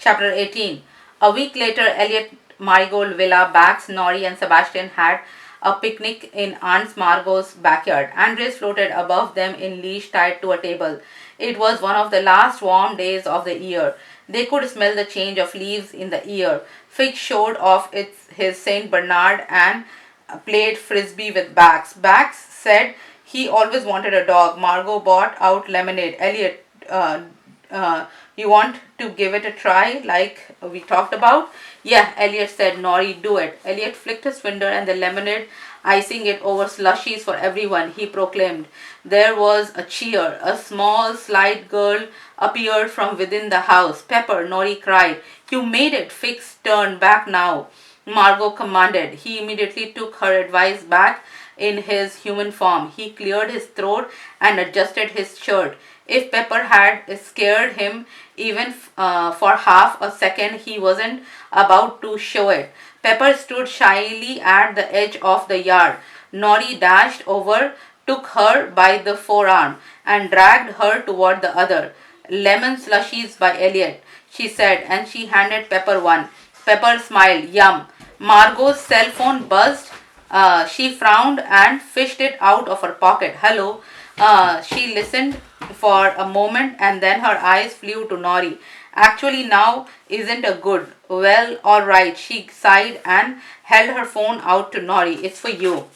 Chapter 18. A week later, Elliot Marigold Villa, Bax, Nori, and Sebastian had a picnic in Aunt Margot's backyard. Andres floated above them in leash tied to a table. It was one of the last warm days of the year. They could smell the change of leaves in the air. Fig showed off his Saint Bernard and played frisbee with Bax. Bax said he always wanted a dog. Margot bought out lemonade. Elliot, you want to give it a try like we talked about? Yeah, Elliot said. Nori, do it. Elliot flicked his finger and the lemonade, icing it over slushies for everyone, he proclaimed. There was a cheer. A small, slight girl appeared from within the house. Pepper, Nori cried. You made it. Fix, turn back now, Margot commanded. He immediately took her advice back in his human form. He cleared his throat and adjusted his shirt. If Pepper had scared him even for half a second, he wasn't about to show it. Pepper stood shyly at the edge of the yard. Nori dashed over, took her by the forearm, and dragged her toward the other. Lemon slushies by Elliot, she said, and she handed Pepper one. Pepper smiled. Yum. Margot's cell phone buzzed. She frowned and fished it out of her pocket. Hello. She listened for a moment and then her eyes flew to Nori. Actually, now isn't a good. Well, all right. She sighed and held her phone out to Nori. It's for you.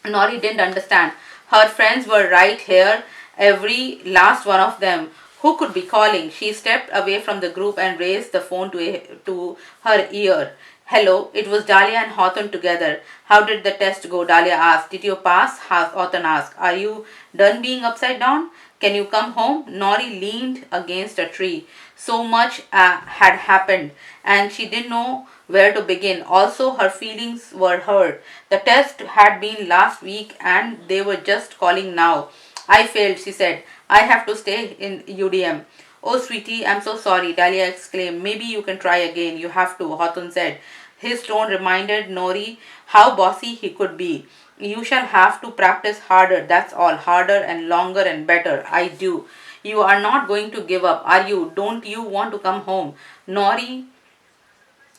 Nori didn't understand. Her friends were right here, every last one of them. Who could be calling? She stepped away from the group and raised the phone to her ear. Hello, it was Dahlia and Hawthorne together. How did the test go? Dahlia asked. Did you pass? Hawthorne asked. Are you done being upside down? Can you come home? Nori leaned against a tree. So much had happened, and she didn't know where to begin. Also, her feelings were hurt. The test had been last week, and they were just calling now. I failed, she said. I have to stay in UDM. Oh, sweetie, I'm so sorry, Dahlia exclaimed. Maybe you can try again. You have to, Hawthorne said. His tone reminded Nori how bossy he could be. You shall have to practice harder, that's all. Harder and longer and better. I do. You are not going to give up, are you? Don't you want to come home? Nori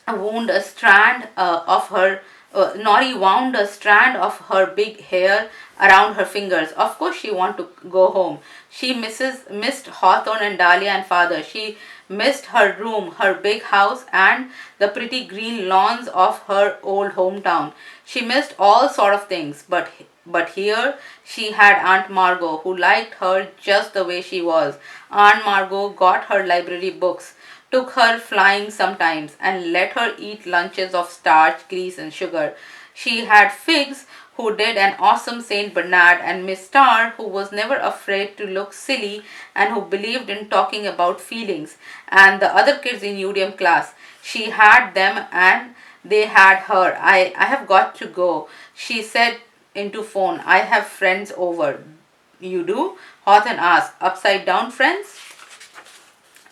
wound a strand of her Nori wound a strand of her big hair around her fingers. Of course she wanted to go home. She missed Hawthorne and Dahlia and father. She missed her room, her big house, and the pretty green lawns of her old hometown. She missed all sort of things, but here she had Aunt Margot, who liked her just the way she was. Aunt Margot got her library books, took her flying sometimes, and let her eat lunches of starch, grease, and sugar. She had Figs, who did an awesome Saint Bernard, and Miss Starr, who was never afraid to look silly and who believed in talking about feelings, and the other kids in UDM class. She had them and they had her. I have got to go, she said into phone. I have friends over. You do? Hawthorne asked. Upside down friends?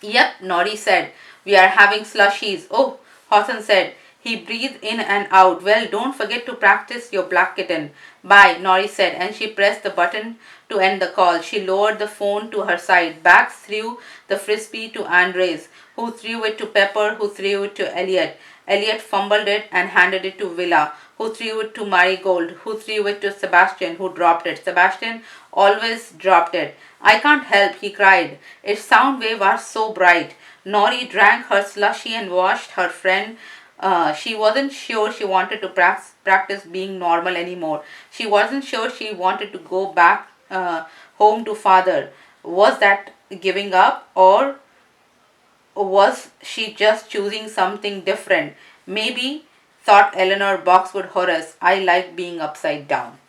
Yep, Nori said. We are having slushies. Oh, Hawthorne said. He breathed in and out. Well, don't forget to practice your black kitten. Bye, Nori said, and she pressed the button to end the call. She lowered the phone to her side. Bax threw the frisbee to Andres, who threw it to Pepper, who threw it to Elliot. Elliot fumbled it and handed it to Villa, who threw it to Marigold, who threw it to Sebastian, who dropped it. Sebastian always dropped it. I can't help, he cried. Its sound wave was so bright. Nori drank her slushy and watched her friend. She wasn't sure she wanted to practice being normal anymore. She wasn't sure she wanted to go back home to father. Was that giving up, or was she just choosing something different? Maybe, thought Eleanor Boxwood Horace, I like being upside down.